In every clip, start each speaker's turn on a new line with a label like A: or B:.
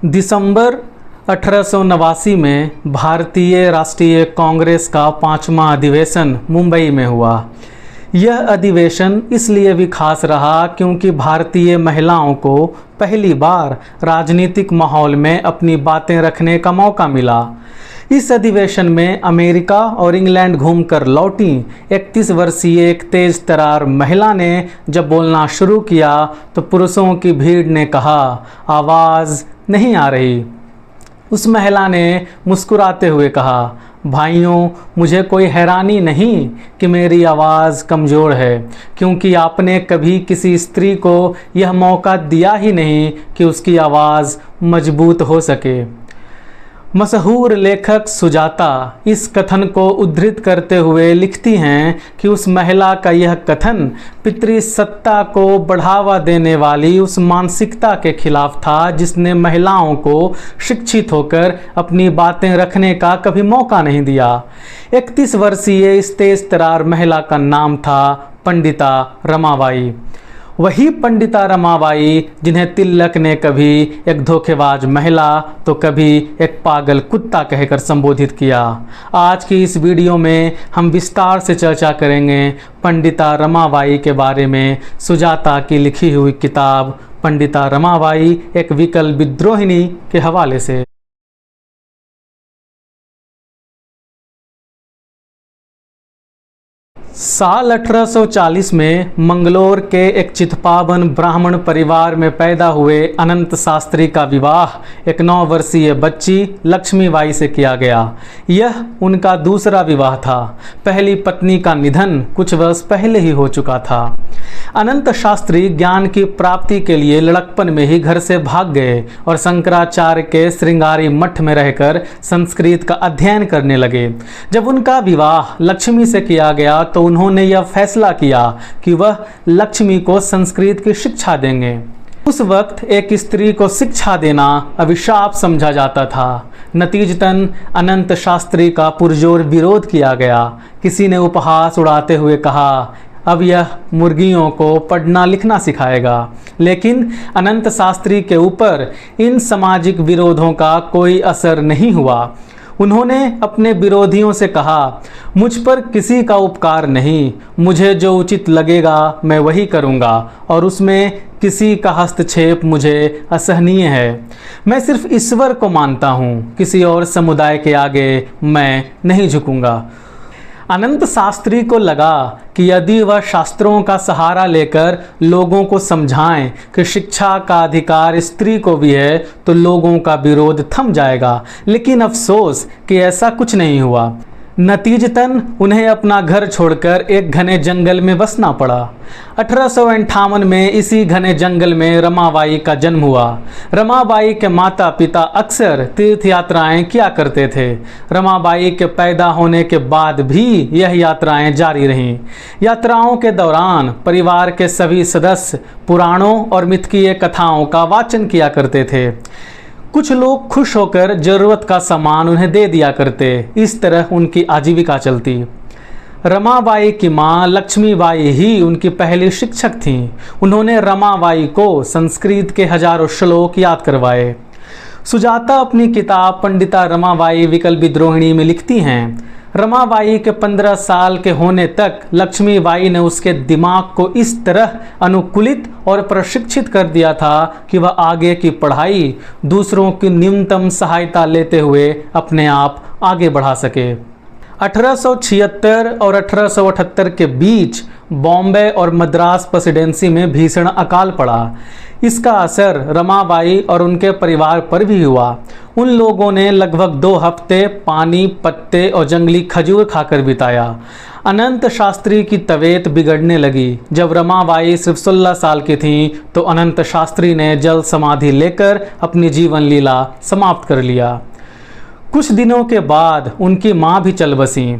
A: दिसंबर 1889 में भारतीय राष्ट्रीय कांग्रेस का 5वां अधिवेशन मुंबई में हुआ। यह अधिवेशन इसलिए भी खास रहा क्योंकि भारतीय महिलाओं को पहली बार राजनीतिक माहौल में अपनी बातें रखने का मौका मिला। इस अधिवेशन में अमेरिका और इंग्लैंड घूमकर लौटी 31 वर्षीय एक तेज तरार महिला ने जब बोलना शुरू किया तो पुरुषों की भीड़ ने कहा, आवाज़ नहीं आ रही। उस महिला ने मुस्कुराते हुए कहा, भाइयों, मुझे कोई हैरानी नहीं कि मेरी आवाज़ कमज़ोर है, क्योंकि आपने कभी किसी स्त्री को यह मौका दिया ही नहीं कि उसकी आवाज़ मजबूत हो सके। मशहूर लेखक सुजाता इस कथन को उद्धृत करते हुए लिखती हैं कि उस महिला का यह कथन पितृसत्ता को बढ़ावा देने वाली उस मानसिकता के खिलाफ था जिसने महिलाओं को शिक्षित होकर अपनी बातें रखने का कभी मौका नहीं दिया। 31 वर्षीय इस तेज तरार महिला का नाम था पंडिता रमाबाई। वही पंडिता रमाबाई जिन्हें तिलक ने कभी एक धोखेबाज महिला तो कभी एक पागल कुत्ता कहकर संबोधित किया। आज की इस वीडियो में हम विस्तार से चर्चा करेंगे पंडिता रमाबाई के बारे में। सुजाता की लिखी हुई किताब पंडिता रमाबाई एक विकल विद्रोहिणी के हवाले से। साल 1840 में मंगलोर के एक चितपावन ब्राह्मण परिवार में पैदा हुए अनंत शास्त्री का विवाह एक 9 वर्षीय बच्ची लक्ष्मीबाई से किया गया। यह उनका दूसरा विवाह था। पहली पत्नी का निधन कुछ वर्ष पहले ही हो चुका था। अनंत शास्त्री ज्ञान की प्राप्ति के लिए लड़कपन में ही घर से भाग गए और शंकराचार्य के श्रृंगारी मठ में रहकर संस्कृत का अध्ययन करने लगे। जब उनका विवाह लक्ष्मी से किया गया तो उन्होंने यह फैसला किया कि वह लक्ष्मी को संस्कृत की शिक्षा देंगे। उस वक्त एक स्त्री को शिक्षा देना अभिशाप समझा जाता था। नतीजतन अनंत शास्त्री का पुरजोर विरोध किया गया। किसी ने उपहास उड़ाते हुए कहा, अब यह मुर्गियों को पढ़ना लिखना सिखाएगा। लेकिन अनंत शास्त्री के ऊपर इन सामाजिक विरोधों का कोई असर नहीं हुआ। उन्होंने अपने विरोधियों से कहा, मुझ पर किसी का उपकार नहीं, मुझे जो उचित लगेगा मैं वही करूँगा और उसमें किसी का हस्तक्षेप मुझे असहनीय है। मैं सिर्फ ईश्वर को मानता हूँ, किसी और समुदाय के आगे मैं नहीं झुकूँगा। अनंत शास्त्री को लगा कि यदि वह शास्त्रों का सहारा लेकर लोगों को समझाएं कि शिक्षा का अधिकार स्त्री को भी है तो लोगों का विरोध थम जाएगा। लेकिन अफसोस कि ऐसा कुछ नहीं हुआ। नतीजतन उन्हें अपना घर छोड़कर एक घने जंगल में बसना पड़ा। 1858 में इसी घने जंगल में रमाबाई का जन्म हुआ। रमाबाई के माता पिता अक्सर तीर्थ यात्राएं किया करते थे। रमाबाई के पैदा होने के बाद भी यह यात्राएं जारी रहीं। यात्राओं के दौरान परिवार के सभी सदस्य पुराणों और मिथकीय कथाओं का वाचन किया करते थे। कुछ लोग खुश होकर जरूरत का सामान उन्हें दे दिया करते। इस तरह उनकी आजीविका चलती। रमाबाई की मां लक्ष्मीबाई ही उनकी पहली शिक्षक थीं। उन्होंने रमाबाई को संस्कृत के हजारों श्लोक याद करवाए। सुजाता अपनी किताब पंडिता रमाबाई विकल विद्रोहिणी में लिखती हैं, रमाबाई के 15 साल के होने तक लक्ष्मीबाई ने उसके दिमाग को इस तरह अनुकूलित और प्रशिक्षित कर दिया था कि वह आगे की पढ़ाई दूसरों की न्यूनतम सहायता लेते हुए अपने आप आगे बढ़ा सके। 1876 और 1878 के बीच बॉम्बे और मद्रास प्रेसिडेंसी में भीषण अकाल पड़ा। इसका असर रमाबाई और उनके परिवार पर भी हुआ। उन लोगों ने लगभग 2 हफ्ते पानी, पत्ते और जंगली खजूर खाकर बिताया। अनंत शास्त्री की तबीयत बिगड़ने लगी। जब रमाबाई सिर्फ 16 साल की थीं तो अनंत शास्त्री ने जल समाधि लेकर अपनी जीवन लीला समाप्त कर लिया। कुछ दिनों के बाद उनकी मां भी चल बसी।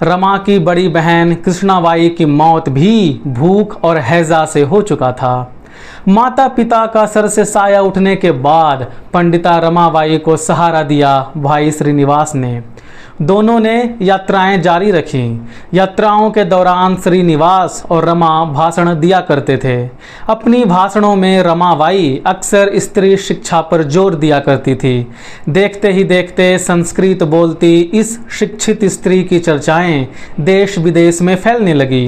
A: रमा की बड़ी बहन कृष्णाबाई की मौत भी भूख और हैजा से हो चुका था। माता पिता का सर से साया उठने के बाद पंडिता रमाबाई को सहारा दिया भाई श्रीनिवास ने। दोनों ने यात्राएं जारी रखीं। यात्राओं के दौरान श्रीनिवास और रमा भाषण दिया करते थे। अपनी भाषणों में रमाबाई अक्सर स्त्री शिक्षा पर जोर दिया करती थी। देखते ही देखते संस्कृत बोलती इस शिक्षित स्त्री की चर्चाएं देश विदेश में फैलने लगी।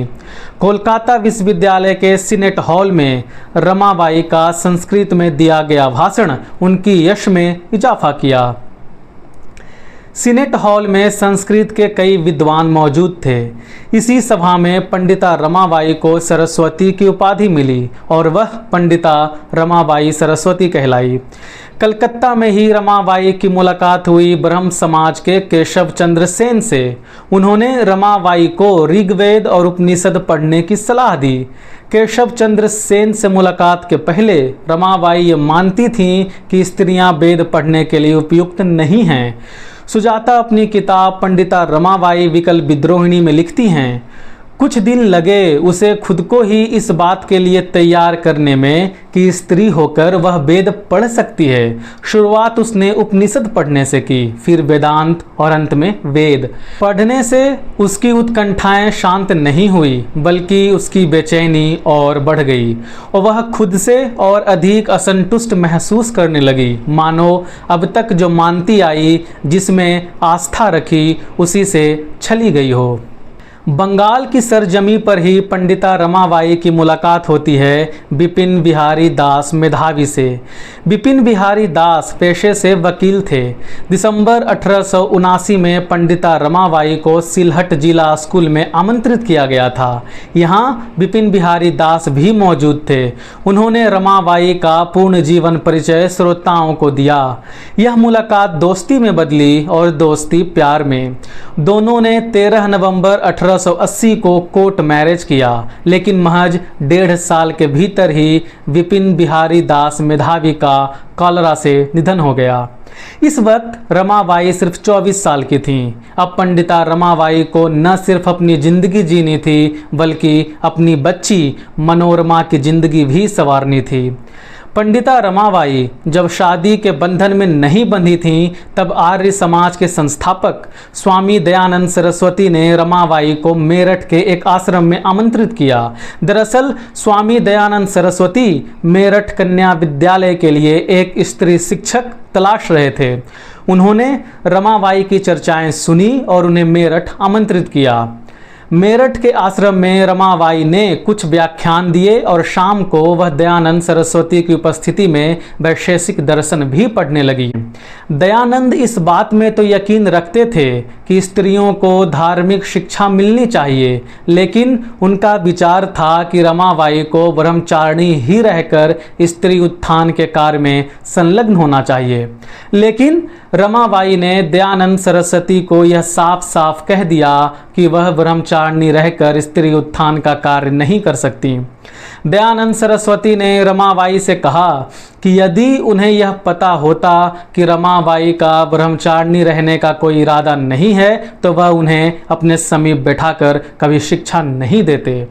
A: कोलकाता विश्वविद्यालय के सीनेट हॉल में रमाबाई का संस्कृत में दिया गया भाषण उनकी यश में इजाफा किया। सीनेट हॉल में संस्कृत के कई विद्वान मौजूद थे। इसी सभा में पंडिता रमाबाई को सरस्वती की उपाधि मिली और वह पंडिता रमाबाई सरस्वती कहलाई। कलकत्ता में ही रमाबाई की मुलाकात हुई ब्रह्म समाज के केशव चंद्र सेन से। उन्होंने रमाबाई को ऋग्वेद और उपनिषद पढ़ने की सलाह दी। केशव चंद्र सेन से मुलाकात के पहले रमाबाई ये मानती थीं कि स्त्रियां वेद पढ़ने के लिए उपयुक्त नहीं हैं। सुजाता अपनी किताब पंडिता रमाबाई विकल विद्रोहिणी में लिखती हैं, कुछ दिन लगे उसे खुद को ही इस बात के लिए तैयार करने में कि स्त्री होकर वह वेद पढ़ सकती है। शुरुआत उसने उपनिषद पढ़ने से की, फिर वेदांत और अंत में वेद। पढ़ने से उसकी उत्कंठाएं शांत नहीं हुई, बल्कि उसकी बेचैनी और बढ़ गई और वह खुद से और अधिक असंतुष्ट महसूस करने लगी, मानो अब तक जो मानती आई, जिसमें आस्था रखी, उसी से छली गई हो। बंगाल की सरजमी पर ही पंडिता रमाबाई की मुलाकात होती है बिपिन बिहारी दास मेधावी से। बिपिन बिहारी दास पेशे से वकील थे। दिसंबर 1879 में पंडिता रमाबाई को सिलहट जिला स्कूल में आमंत्रित किया गया था। यहाँ बिपिन बिहारी दास भी मौजूद थे। उन्होंने रमाबाई का पूर्ण जीवन परिचय श्रोताओं को दिया। यह मुलाकात दोस्ती में बदली और दोस्ती प्यार में। दोनों ने 13 नवंबर 1880 को कोर्ट मैरिज किया, लेकिन महज 1.5 साल के भीतर ही विपिन बिहारी दास मेधावी का कॉलरा से निधन हो गया। इस वक्त रमाबाई सिर्फ 24 साल की थीं। अब पंडिता रमाबाई को न सिर्फ अपनी जिंदगी जीनी थी, बल्कि अपनी बच्ची मनोरमा की जिंदगी भी संवारनी थी। पंडिता रमाबाई जब शादी के बंधन में नहीं बंधी थीं, तब आर्य समाज के संस्थापक स्वामी दयानंद सरस्वती ने रमाबाई को मेरठ के एक आश्रम में आमंत्रित किया। दरअसल स्वामी दयानंद सरस्वती मेरठ कन्या विद्यालय के लिए एक स्त्री शिक्षक तलाश रहे थे। उन्होंने रमाबाई की चर्चाएं सुनी और उन्हें मेरठ आमंत्रित किया। मेरठ के आश्रम में रमाबाई ने कुछ व्याख्यान दिए और शाम को वह दयानंद सरस्वती की उपस्थिति में वैशेषिक दर्शन भी पढ़ने लगी। दयानंद इस बात में तो यकीन रखते थे कि स्त्रियों को धार्मिक शिक्षा मिलनी चाहिए, लेकिन उनका विचार था कि रमाबाई को ब्रह्मचारिणी ही रहकर स्त्री उत्थान के कार्य में संलग्न होना चाहिए। लेकिन रमाबाई ने दयानंद सरस्वती को यह साफ साफ कह दिया कि वह ब्रह्मचारिणी रहकर स्त्री उत्थान का कार्य नहीं कर सकती। दयानंद सरस्वती ने रमाबाई से कहा कि यदि उन्हें यह पता होता कि रमाबाई का ब्रह्मचारिणी रहने का कोई इरादा नहीं है, तो वह उन्हें अपने समीप बैठाकर कभी शिक्षा नहीं देते।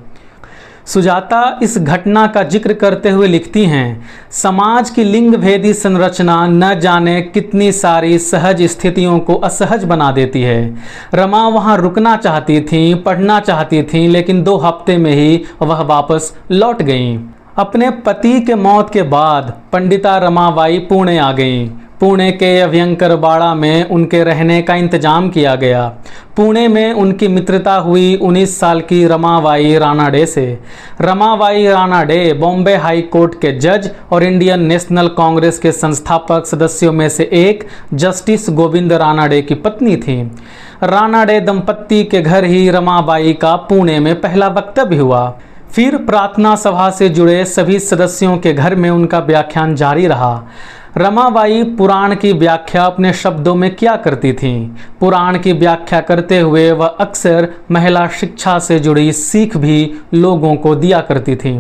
A: सुजाता इस घटना का जिक्र करते हुए लिखती हैं, समाज की लिंग भेदी संरचना न जाने कितनी सारी सहज स्थितियों को असहज बना देती है। रमा वहाँ रुकना चाहती थीं, पढ़ना चाहती थीं, लेकिन 2 हफ्ते में ही वह वापस लौट गईं। अपने पति के मौत के बाद पंडिता रमाबाई पुणे आ गईं। पुणे के अभयंकर बाड़ा में उनके रहने का इंतजाम किया गया। पुणे में उनकी मित्रता हुई 19 साल की रमाबाई रानाडे से। रमाबाई रानाडे बॉम्बे हाई कोर्ट के जज और इंडियन नेशनल कांग्रेस के संस्थापक सदस्यों में से एक जस्टिस गोविंद रानाडे की पत्नी थी। रानाडे दंपत्ति के घर ही रमाबाई का पुणे में पहला वक्तव्य हुआ। फिर प्रार्थना सभा से जुड़े सभी सदस्यों के घर में उनका व्याख्यान जारी रहा। रमाबाई पुराण की व्याख्या अपने शब्दों में किया करती थीं। पुराण की व्याख्या करते हुए वह अक्सर महिला शिक्षा से जुड़ी सीख भी लोगों को दिया करती थीं।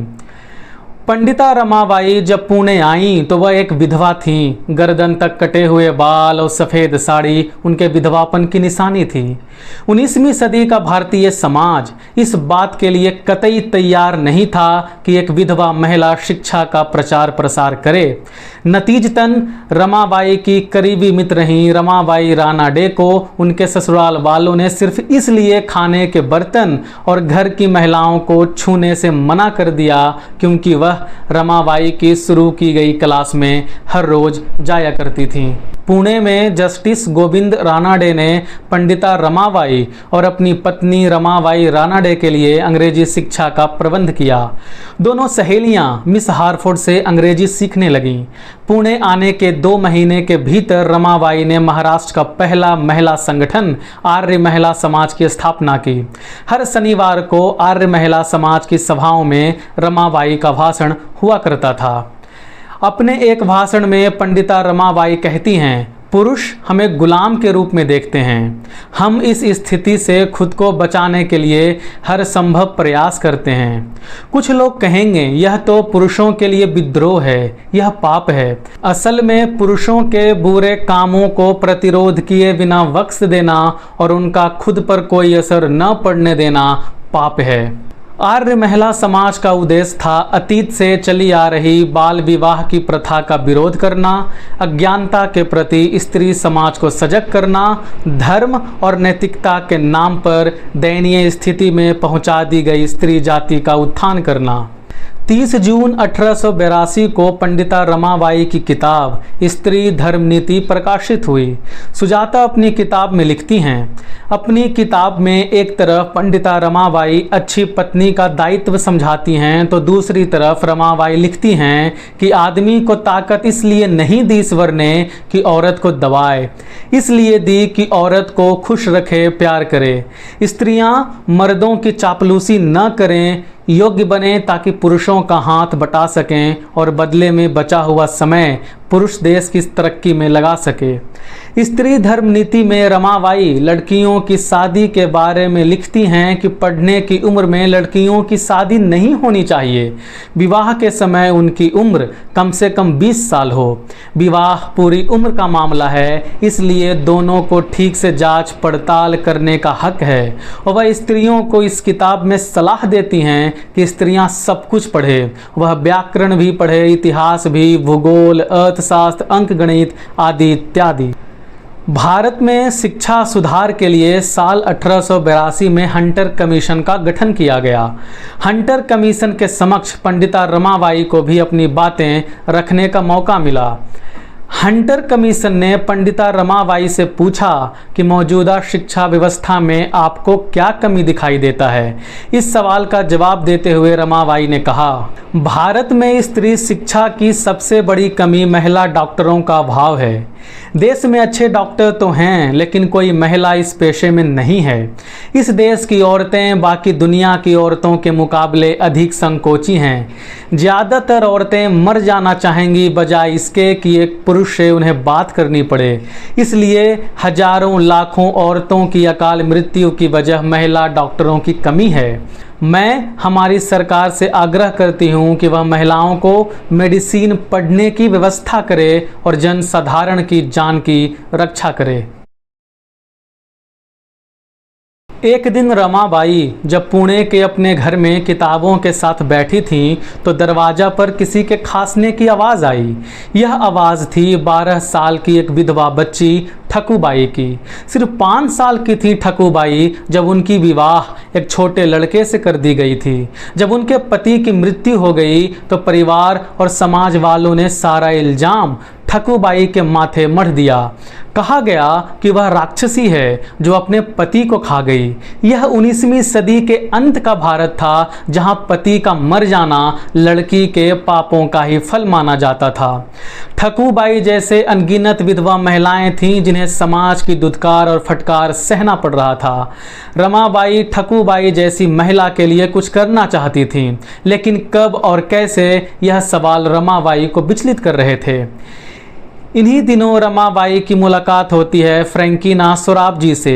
A: पंडिता रमाबाई जब पुणे आईं तो वह एक विधवा थीं। गर्दन तक कटे हुए बाल और सफ़ेद साड़ी उनके विधवापन की निशानी थी। 19वीं सदी का भारतीय समाज इस बात के लिए कतई तैयार नहीं था कि एक विधवा महिला शिक्षा का प्रचार प्रसार करे। नतीजतन रमाबाई की करीबी मित्र रहीं रमाबाई रानाडे को उनके ससुराल वालों ने सिर्फ इसलिए खाने के बर्तन और घर की महिलाओं को छूने से मना कर दिया क्योंकि वह रमाबाई की शुरू की गई क्लास में हर रोज जाया करती थीं। पुणे में जस्टिस गोविंद रानाडे ने पंडिता रमाबाई और अपनी पत्नी रमाबाई रानाडे के लिए अंग्रेजी शिक्षा का प्रबंध किया। दोनों सहेलियां मिस हार्फोर्ड से अंग्रेजी सीखने लगीं। पुणे आने के 2 महीने के भीतर रमाबाई ने महाराष्ट्र का पहला महिला संगठन आर्य महिला समाज की स्थापना की। हर शनिवार को आर्य महिला समाज की सभाओं में रमाबाई का भाषण हुआ करता था। अपने एक भाषण में पंडिता रमाबाई कहती हैं, पुरुष हमें गुलाम के रूप में देखते हैं। हम इस स्थिति से खुद को बचाने के लिए हर संभव प्रयास करते हैं। कुछ लोग कहेंगे यह तो पुरुषों के लिए विद्रोह है, यह पाप है। असल में पुरुषों के बुरे कामों को प्रतिरोध किए बिना वक्स देना और उनका खुद पर कोई असर न पड़ने देना पाप है। आर्य महिला समाज का उद्देश्य था अतीत से चली आ रही बाल विवाह की प्रथा का विरोध करना, अज्ञानता के प्रति स्त्री समाज को सजग करना, धर्म और नैतिकता के नाम पर दयनीय स्थिति में पहुंचा दी गई स्त्री जाति का उत्थान करना। 30 जून 1882 को पंडिता रमाबाई की किताब स्त्री धर्म नीति प्रकाशित हुई। सुजाता अपनी किताब में लिखती हैं, अपनी किताब में एक तरफ पंडिता रमाबाई अच्छी पत्नी का दायित्व समझाती हैं तो दूसरी तरफ रमाबाई लिखती हैं कि आदमी को ताकत इसलिए नहीं दी ईश्वर ने कि औरत को दबाए, इसलिए दी कि औरत को खुश रखे, प्यार करे। स्त्रियां मर्दों की चापलूसी न करें, योग्य बने ताकि पुरुषों का हाथ बटा सकें और बदले में बचा हुआ समय पुरुष देश की तरक्की में लगा सके। स्त्री धर्म नीति में रमाबाई लड़कियों की शादी के बारे में लिखती हैं कि पढ़ने की उम्र में लड़कियों की शादी नहीं होनी चाहिए। विवाह के समय उनकी उम्र कम से कम 20 साल हो। विवाह पूरी उम्र का मामला है, इसलिए दोनों को ठीक से जांच पड़ताल करने का हक है। और वह स्त्रियों को इस किताब में सलाह देती हैं कि स्त्रियां सब कुछ पढ़े, वह व्याकरण भी पढ़े, इतिहास भी, भूगोल, अर्थशास्त्र, अंकगणित आदि इत्यादि। भारत में शिक्षा सुधार के लिए साल 1882 में हंटर कमीशन का गठन किया गया। हंटर कमीशन के समक्ष पंडिता रमाबाई को भी अपनी बातें रखने का मौका मिला। हंटर कमीशन ने पंडिता रमाबाई से पूछा कि मौजूदा शिक्षा व्यवस्था में आपको क्या कमी दिखाई देता है। इस सवाल का जवाब देते हुए रमाबाई ने कहा, भारत में स्त्री शिक्षा की सबसे बड़ी कमी महिला डॉक्टरों का अभाव है। देश में अच्छे डॉक्टर तो हैं, लेकिन कोई महिला इस पेशे में नहीं है। इस देश की औरतें बाकी दुनिया की औरतों के मुकाबले अधिक संकोची हैं। ज़्यादातर औरतें मर जाना चाहेंगी बजाय इसके कि एक पुरुष से उन्हें बात करनी पड़े। इसलिए हजारों लाखों औरतों की अकाल मृत्यु की वजह महिला डॉक्टरों की कमी है। मैं हमारी सरकार से आग्रह करती हूं कि वह महिलाओं को मेडिसिन पढ़ने की व्यवस्था करे और जनसाधारण की जान की रक्षा करे। एक दिन रमाबाई जब पुणे के अपने घर में किताबों के साथ बैठी थीं तो दरवाज़ा पर किसी के खांसने की आवाज़ आई। यह आवाज़ थी 12 साल की एक विधवा बच्ची ठकुबाई की। सिर्फ 5 साल की थी ठकुबाई जब उनकी विवाह एक छोटे लड़के से कर दी गई थी। जब उनके पति की मृत्यु हो गई तो परिवार और समाज वालों ने सारा इल्ज़ाम ठकुबाई के माथे मढ़ दिया। कहा गया कि वह राक्षसी है जो अपने पति को खा गई। यह 19वीं सदी के अंत का भारत था जहां पति का मर जाना लड़की के पापों का ही फल माना जाता था। ठकुबाई जैसे अनगिनत विधवा महिलाएं थीं जिन्हें समाज की दुत्कार और फटकार सहना पड़ रहा था। रमाबाई ठकुबाई जैसी महिला के लिए कुछ करना चाहती थीं, लेकिन कब और कैसे, यह सवाल रमाबाई को विचलित कर रहे थे। इन्हीं दिनों रमाबाई की मुलाकात होती है फ्रैंकिना सोराबजी से।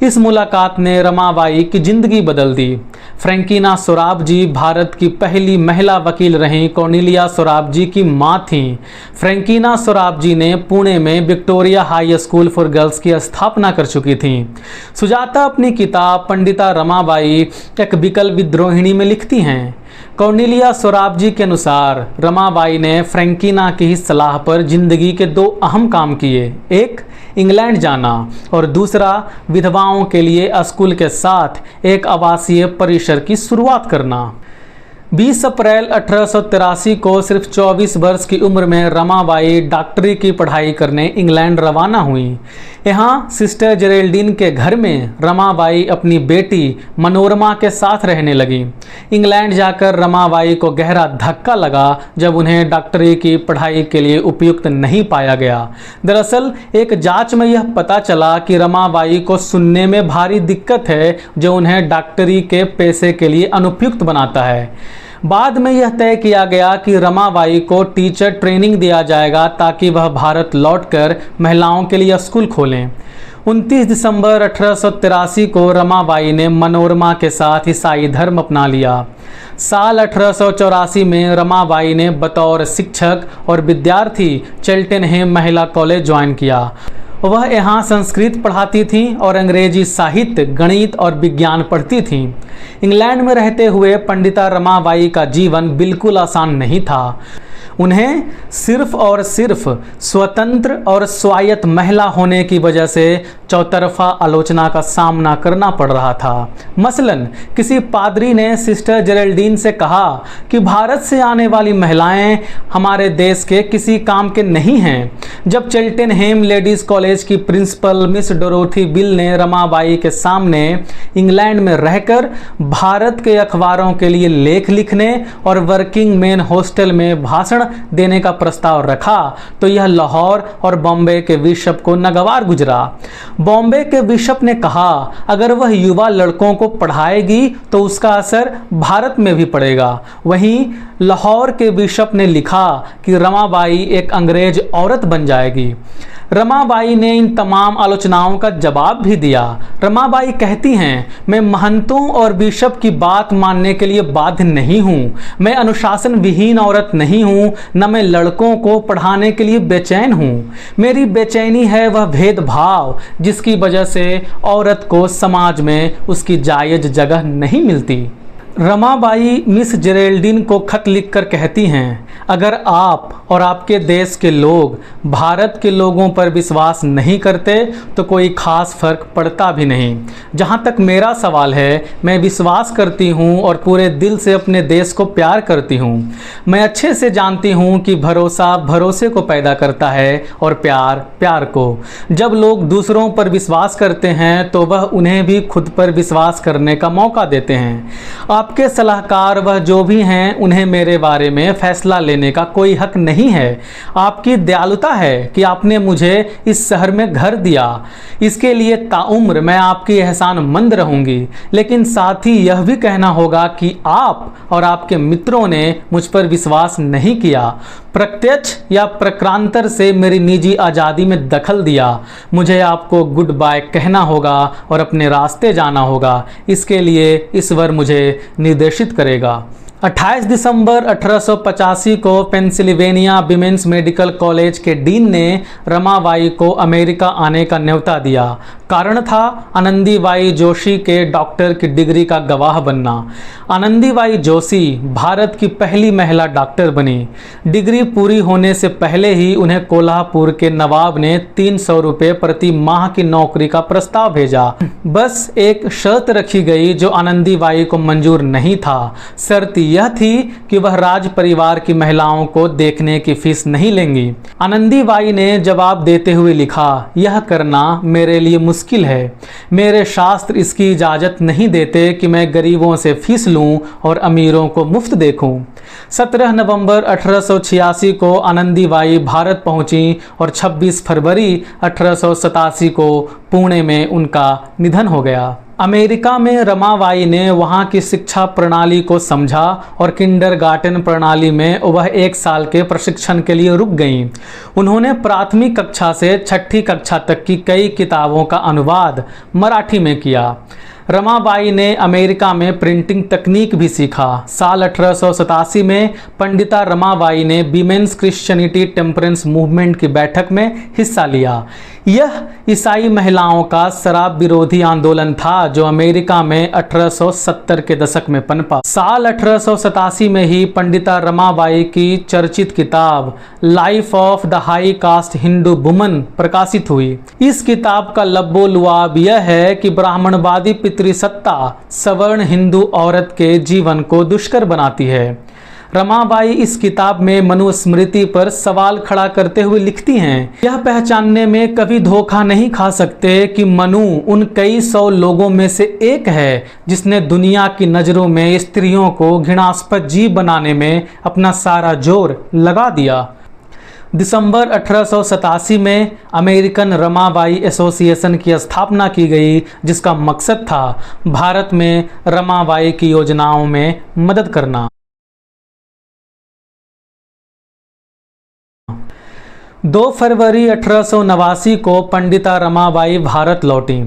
A: इस मुलाकात ने रमाबाई की जिंदगी बदल दी। फ्रैंकिना सोराबजी भारत की पहली महिला वकील रहीं कॉर्नेलिया सोराबजी की मां थीं। फ्रैंकिना सोराबजी ने पुणे में Victoria high school for girls की स्थापना कर चुकी थीं। सुजाता अपनी किताब पंडिता रमाबाई एक विकल विद्रोहिणी में लिखती हैं, कॉर्नेलिया सोराबजी के अनुसार रमाबाई ने फ्रैंकिना की ही सलाह पर जिंदगी के 2 अहम काम किए, एक इंग्लैंड जाना और दूसरा विधवाओं के लिए स्कूल के साथ एक आवासीय परिसर की शुरुआत करना। 20 अप्रैल 1883 को सिर्फ 24 वर्ष की उम्र में रमाबाई डॉक्टरी की पढ़ाई करने इंग्लैंड रवाना हुई। यहाँ सिस्टर जेरेल्डीन के घर में रमाबाई अपनी बेटी मनोरमा के साथ रहने लगी। इंग्लैंड जाकर रमाबाई को गहरा धक्का लगा जब उन्हें डॉक्टरी की पढ़ाई के लिए उपयुक्त नहीं पाया गया। दरअसल एक जांच में यह पता चला कि रमाबाई को सुनने में भारी दिक्कत है जो उन्हें डॉक्टरी के पेशे के लिए अनुपयुक्त बनाता है। बाद में यह तय किया गया कि रमाबाई को टीचर ट्रेनिंग दिया जाएगा ताकि वह भारत लौटकर महिलाओं के लिए स्कूल खोलें। 29 दिसंबर 1883 को रमाबाई ने मनोरमा के साथ ईसाई धर्म अपना लिया। साल 1884 में रमाबाई ने बतौर शिक्षक और विद्यार्थी चेल्टेनहेम महिला कॉलेज ज्वाइन किया। वह यहाँ संस्कृत पढ़ाती थीं और अंग्रेजी साहित्य, गणित और विज्ञान पढ़ती थीं। इंग्लैंड में रहते हुए पंडिता रमाबाई का जीवन बिल्कुल आसान नहीं था। उन्हें सिर्फ और सिर्फ स्वतंत्र और स्वायत्त महिला होने की वजह से चौतरफा आलोचना का सामना करना पड़ रहा था। मसलन किसी पादरी ने सिस्टर जेरेल्डीन से कहा कि भारत से आने वाली महिलाएं हमारे देश के किसी काम के नहीं हैं। जब चेल्टेनहेम लेडीज़ कॉलेज की प्रिंसिपल मिस डोरोथी बिल ने रमाबाई के सामने इंग्लैंड में रहकर भारत के अखबारों के लिए लेख लिखने और वर्किंग मैन हॉस्टल में भाषण देने का प्रस्ताव रखा तो यह लाहौर और बॉम्बे के बिशप को नागवार गुजरा। बॉम्बे के बिशप ने कहा अगर वह युवा लड़कों को पढ़ाएगी तो उसका असर भारत में भी पड़ेगा। वहीं लाहौर के बिशप ने लिखा कि रमाबाई एक अंग्रेज औरत बन जाएगी। रमाबाई ने इन तमाम आलोचनाओं का जवाब भी दिया। रमाबाई कहती हैं, मैं महंतों और बिशप की बात मानने के लिए बाध्य नहीं हूँ। मैं अनुशासन विहीन औरत नहीं हूँ, न मैं लड़कों को पढ़ाने के लिए बेचैन हूँ। मेरी बेचैनी है वह भेदभाव जिसकी वजह से औरत को समाज में उसकी जायज़ जगह नहीं मिलती। रमाबाई मिस जेरेल्डीन को खत लिखकर कहती हैं, अगर आप और आपके देश के लोग भारत के लोगों पर विश्वास नहीं करते तो कोई खास फर्क पड़ता भी नहीं। जहाँ तक मेरा सवाल है, मैं विश्वास करती हूँ और पूरे दिल से अपने देश को प्यार करती हूँ। मैं अच्छे से जानती हूँ कि भरोसा भरोसे को पैदा करता है और प्यार प्यार को। जब लोग दूसरों पर विश्वास करते हैं तो वह उन्हें भी खुद पर विश्वास करने का मौका देते हैं। आपके सलाहकार वह जो भी हैं उन्हें मेरे बारे में फैसला लेने का कोई हक नहीं है। आपकी दयालुता है कि आपने मुझे इस शहर में घर दिया। इसके लिए ताउम्र मैं आपकी एहसानमंद रहूंगी। लेकिन साथ ही यह भी कहना होगा कि आप और आपके मित्रों ने मुझ पर विश्वास नहीं किया, प्रत्यक्ष या प्रक्रांतर से मेरी निजी आज़ादी में दखल दिया। मुझे आपको गुड बाय कहना होगा और अपने रास्ते जाना होगा। इसके लिए ईश्वर मुझे निर्देशित करेगा। 28 दिसंबर 1885 को पेंसिल्वेनिया विमेंस मेडिकल कॉलेज के डीन ने रमाबाई को अमेरिका आने का न्योता दिया। कारण था आनंदीबाई जोशी के डॉक्टर की डिग्री का गवाह बनना। आनंदीबाई जोशी भारत की पहली महिला डॉक्टर बनी। डिग्री पूरी होने से पहले ही उन्हें कोल्हापुर के नवाब ने 300 रुपये प्रति माह की नौकरी का प्रस्ताव भेजा। बस एक शर्त रखी गई जो आनंदीबाई को मंजूर नहीं था। शर्त यह थी कि वह राज परिवार की महिलाओं को देखने की फीस नहीं लेंगी। आनंदीबाई ने जवाब देते हुए लिखा, यह करना मेरे लिए मुश्किल है। मेरे शास्त्र इसकी इजाज़त नहीं देते कि मैं गरीबों से फीस लूं और अमीरों को मुफ्त देखूं। 17 नवंबर 1886 को आनंदीबाई भारत पहुंची और 26 फरवरी 1887 को पुणे में उनका निधन हो गया। अमेरिका में रमाबाई ने वहाँ की शिक्षा प्रणाली को समझा और किंडरगार्टन प्रणाली में वह 1 साल के प्रशिक्षण के लिए रुक गईं। उन्होंने प्राथमिक कक्षा से 6ठी कक्षा तक की कई किताबों का अनुवाद मराठी में किया। रमाबाई ने अमेरिका में प्रिंटिंग तकनीक भी सीखा। साल 1887 में पंडिता रमाबाई ने विमेंस क्रिश्चियनिटी टेम्परेंस मूवमेंट की बैठक में हिस्सा लिया। यह ईसाई महिलाओं का शराब विरोधी आंदोलन था जो अमेरिका में 1870 के दशक में पनपा। साल 1887 में ही पंडिता रमाबाई की चर्चित किताब life of the high cast Hindu woman प्रकाशित हुई। इस किताब का लब्बो लुआब यह है कि ब्राह्मणवादी पितृसत्ता सवर्ण हिंदू औरत के जीवन को दुष्कर बनाती है। रमाबाई इस किताब में मनुस्मृति पर सवाल खड़ा करते हुए लिखती हैं, यह पहचानने में कभी धोखा नहीं खा सकते कि मनु उन कई 100 लोगों में से एक है जिसने दुनिया की नज़रों में स्त्रियों को घृणास्पद जीव बनाने में अपना सारा जोर लगा दिया। दिसंबर 1887 में अमेरिकन रमाबाई एसोसिएशन की स्थापना की गई, जिसका मकसद था भारत में रमाबाई की योजनाओं में मदद करना। 2 फरवरी 1889 को पंडिता रमाबाई भारत लौटी।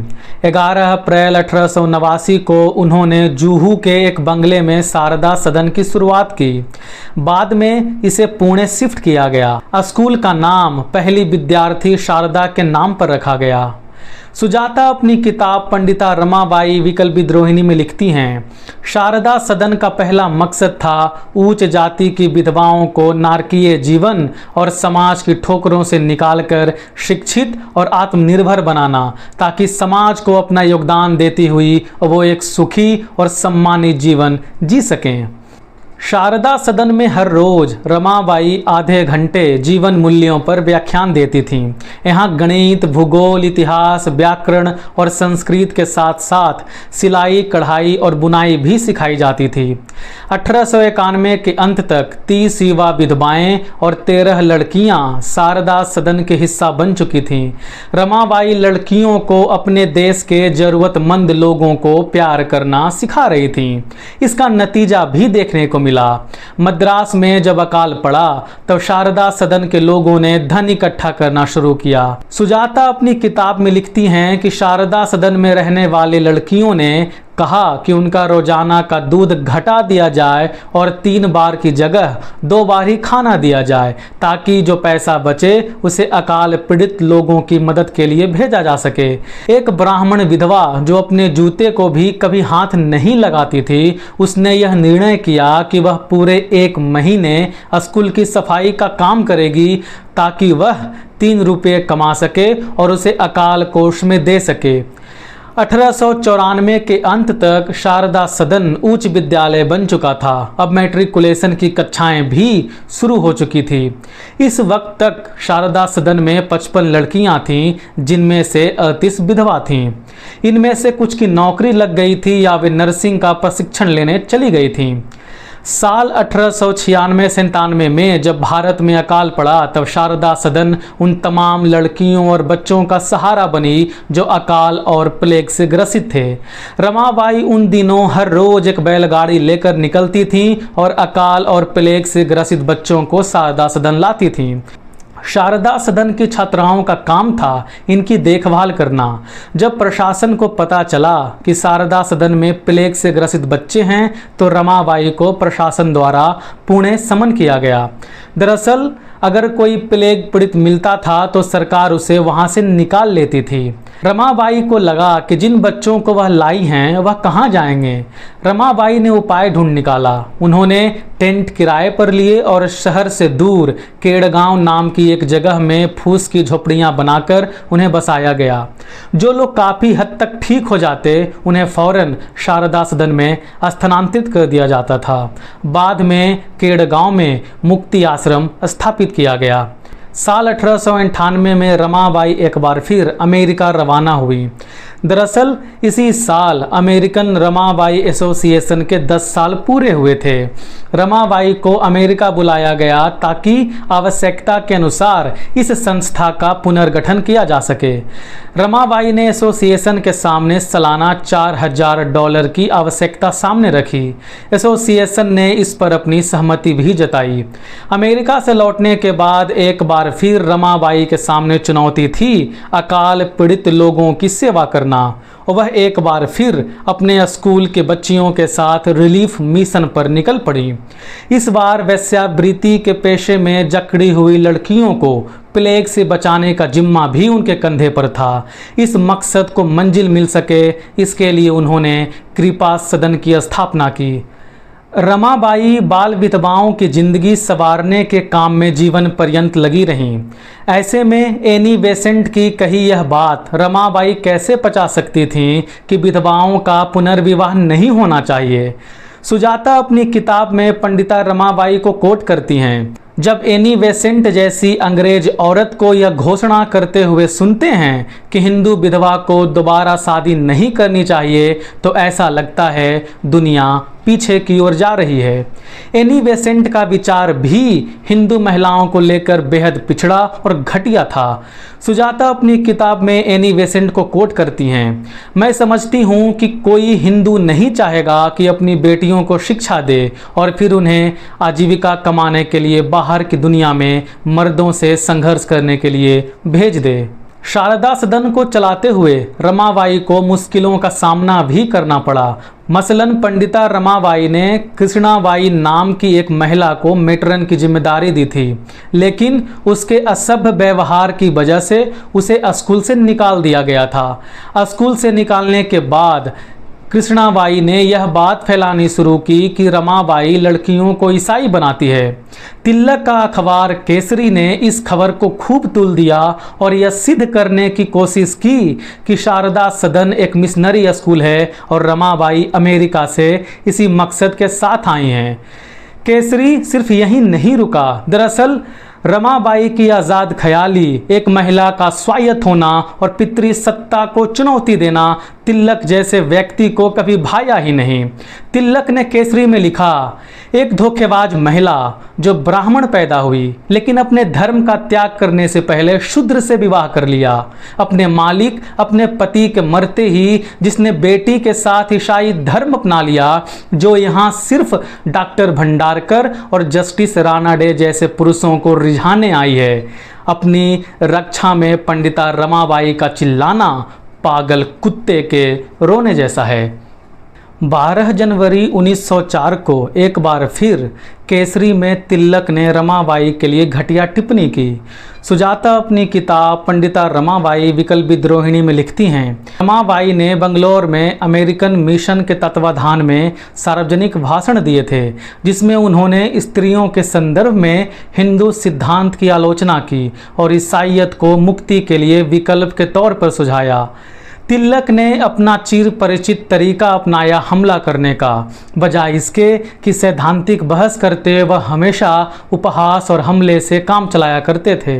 A: 11 अप्रैल 1889 को उन्होंने जुहू के एक बंगले में शारदा सदन की शुरुआत की। बाद में इसे पुणे शिफ्ट किया गया। स्कूल का नाम पहली विद्यार्थी शारदा के नाम पर रखा गया। सुजाता अपनी किताब पंडिता रमाबाई विकल विद्रोहिणी में लिखती हैं, शारदा सदन का पहला मकसद था उच्च जाति की विधवाओं को नारकीय जीवन और समाज की ठोकरों से निकालकर शिक्षित और आत्मनिर्भर बनाना, ताकि समाज को अपना योगदान देती हुई वो एक सुखी और सम्मानित जीवन जी सकें। शारदा सदन में हर रोज रमाबाई आधे घंटे जीवन मूल्यों पर व्याख्यान देती थीं। यहाँ गणित, भूगोल, इतिहास, व्याकरण और संस्कृत के साथ साथ सिलाई, कढ़ाई और बुनाई भी सिखाई जाती थी। 1891 के अंत तक 30 युवा विधवाएं और 13 लड़कियां शारदा सदन के हिस्सा बन चुकी थीं। रमाबाई लड़कियों को अपने देश के जरूरतमंद लोगों को प्यार करना सिखा रही थीं। इसका नतीजा भी देखने को मिला। मद्रास में जब अकाल पड़ा तब शारदा सदन के लोगों ने धन इकट्ठा करना शुरू किया। सुजाता अपनी किताब में लिखती हैं कि शारदा सदन में रहने वाली लड़कियों ने कहा कि उनका रोजाना का दूध घटा दिया जाए और 3 बार की जगह 2 बार ही खाना दिया जाए, ताकि जो पैसा बचे उसे अकाल पीड़ित लोगों की मदद के लिए भेजा जा सके। एक ब्राह्मण विधवा जो अपने जूते को भी कभी हाथ नहीं लगाती थी, उसने यह निर्णय किया कि वह पूरे 1 महीने स्कूल की सफाई का काम करेगी, ताकि वह 3 रुपये कमा सके और उसे अकाल कोष में दे सके। 1894 के अंत तक शारदा सदन उच्च विद्यालय बन चुका था। अब मैट्रिकुलेशन की कक्षाएं भी शुरू हो चुकी थी। इस वक्त तक शारदा सदन में 55 लड़कियां थीं, जिनमें से 38 विधवा थीं। इनमें से कुछ की नौकरी लग गई थी या वे नर्सिंग का प्रशिक्षण लेने चली गई थीं। साल 1896-97 में जब भारत में अकाल पड़ा तब शारदा सदन उन तमाम लड़कियों और बच्चों का सहारा बनी जो अकाल और प्लेग से ग्रसित थे। रमाबाई उन दिनों हर रोज एक बैलगाड़ी लेकर निकलती थीं और अकाल और प्लेग से ग्रसित बच्चों को शारदा सदन लाती थीं। शारदा सदन की छात्राओं का काम था इनकी देखभाल करना। जब प्रशासन को पता चला कि शारदा सदन में प्लेग से ग्रसित बच्चे हैं तो रमाबाई को प्रशासन द्वारा पुणे समन किया गया। दरअसल अगर कोई प्लेग पीड़ित मिलता था तो सरकार उसे वहां से निकाल लेती थी। रमाबाई को लगा कि जिन बच्चों को वह लाई हैं वह कहाँ जाएंगे। रमाबाई ने उपाय ढूंढ निकाला। उन्होंने टेंट किराए पर लिए और शहर से दूर केड़गांव नाम की एक जगह में फूस की झोपड़ियां बनाकर उन्हें बसाया गया। जो लोग काफ़ी हद तक ठीक हो जाते उन्हें फौरन शारदा सदन में स्थानांतरित कर दिया जाता था। बाद में केड़गांव में मुक्ति आश्रम स्थापित किया गया। साल 1898 में रमाबाई एक बार फिर अमेरिका रवाना हुई। दरअसल इसी साल अमेरिकन रमाबाई एसोसिएशन के 10 साल पूरे हुए थे। रमाबाई को अमेरिका बुलाया गया ताकि आवश्यकता के अनुसार इस संस्था का पुनर्गठन किया जा सके। रमाबाई ने एसोसिएशन के सामने सालाना $4000 की आवश्यकता सामने रखी। एसोसिएशन ने इस पर अपनी सहमति भी जताई। अमेरिका से लौटने के बाद एक बार फिर रमाबाई के सामने चुनौती थी अकाल पीड़ित लोगों की सेवा करना। वह एक बार फिर अपने स्कूल के बच्चियों के साथ रिलीफ मिशन पर निकल पड़ी। इस बार वेश्यावृत्ति के पेशे में जकड़ी हुई लड़कियों को प्लेग से बचाने का जिम्मा भी उनके कंधे पर था। इस मकसद को मंजिल मिल सके, इसके लिए उन्होंने कृपा सदन की स्थापना की। रमाबाई बाल विधवाओं की जिंदगी संवारने के काम में जीवन पर्यंत लगी रहीं। ऐसे में एनी बेसेंट की कही यह बात रमाबाई कैसे पचा सकती थीं कि विधवाओं का पुनर्विवाह नहीं होना चाहिए। सुजाता अपनी किताब में पंडिता रमाबाई को कोट करती हैं, जब एनी बेसेंट जैसी अंग्रेज औरत को यह घोषणा करते हुए सुनते हैं कि हिंदू विधवा को दोबारा शादी नहीं करनी चाहिए तो ऐसा लगता है दुनिया पीछे की ओर जा रही है। एनी बेसेंट का विचार भी हिंदू महिलाओं को लेकर बेहद पिछड़ा और घटिया था। सुजाता अपनी किताब में एनी बेसेंट को कोट करती हैं, मैं समझती हूँ कि कोई हिंदू नहीं चाहेगा कि अपनी बेटियों को शिक्षा दे और फिर उन्हें आजीविका कमाने के लिए बाहर की दुनिया में मर्दों से संघर्ष करने के लिए भेज दे। शारदा सदन को चलाते हुए रमाबाई को मुश्किलों का सामना भी करना पड़ा। मसलन पंडिता रमाबाई ने कृष्णाबाई नाम की एक महिला को मेट्रन की जिम्मेदारी दी थी, लेकिन उसके असभ्य व्यवहार की वजह से उसे स्कूल से निकाल दिया गया था। स्कूल से निकालने के बाद कृष्णाबाई ने यह बात फैलानी शुरू की कि रमाबाई लड़कियों को ईसाई बनाती है। तिलक का अखबार केसरी ने इस खबर को खूब तुल दिया और यह सिद्ध करने की कोशिश की कि शारदा सदन एक मिशनरी स्कूल है और रमाबाई अमेरिका से इसी मकसद के साथ आई हैं। केसरी सिर्फ यहीं नहीं रुका। दरअसल रमाबाई की आज़ाद ख्याली, एक महिला का स्वायत्त होना और पितृ सत्ता को चुनौती देना तिलक जैसे व्यक्ति को कभी भाया ही नहीं। तिलक ने केसरी में लिखा, एक धोखेबाज महिला जो ब्राह्मण पैदा हुई लेकिन अपने धर्म का त्याग करने से पहले शूद्र से विवाह कर लिया। अपने मालिक, अपने पति के मरते ही जिसने बेटी के साथ ईसाई धर्म अपना लिया, जो यहाँ सिर्फ डॉक्टर भंडारकर और जस्टिस राणा डे जैसे पुरुषों को रिझाने आई है। अपनी रक्षा में पंडिता रमाबाई का चिल्लाना पागल कुत्ते के रोने जैसा है। 12 जनवरी 1904 को एक बार फिर केसरी में तिलक ने रमाबाई के लिए घटिया टिप्पणी की। सुजाता अपनी किताब पंडिता रमाबाई विकल विद्रोहिणी में लिखती हैं, रमाबाई ने बंगलौर में अमेरिकन मिशन के तत्वाधान में सार्वजनिक भाषण दिए थे, जिसमें उन्होंने स्त्रियों के संदर्भ में हिंदू सिद्धांत की आलोचना की और ईसाईयत को मुक्ति के लिए विकल्प के तौर पर सुझाया। तिलक ने अपना चिर परिचित तरीका अपनाया हमला करने का, बजाय इसके कि सैद्धांतिक बहस करते वह हमेशा उपहास और हमले से काम चलाया करते थे।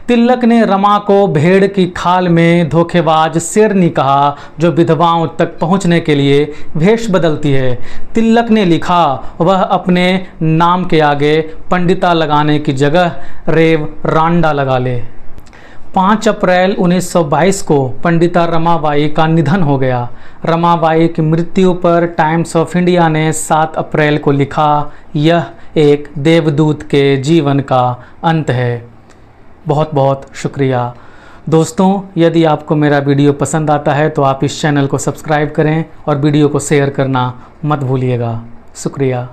A: तिलक ने रमा को भेड़ की खाल में धोखेबाज शेरनी कहा, जो विधवाओं तक पहुंचने के लिए भेष बदलती है। तिलक ने लिखा, वह अपने नाम के आगे पंडिता लगाने की जगह रेव रांडा लगा ले। 5 अप्रैल 1922 को पंडिता रमाबाई का निधन हो गया। रमाबाई की मृत्यु पर टाइम्स ऑफ इंडिया ने 7 अप्रैल को लिखा, यह एक देवदूत के जीवन का अंत है। बहुत बहुत शुक्रिया। दोस्तों, यदि आपको मेरा वीडियो पसंद आता है तो आप इस चैनल को सब्सक्राइब करें और वीडियो को शेयर करना मत भूलिएगा। शुक्रिया।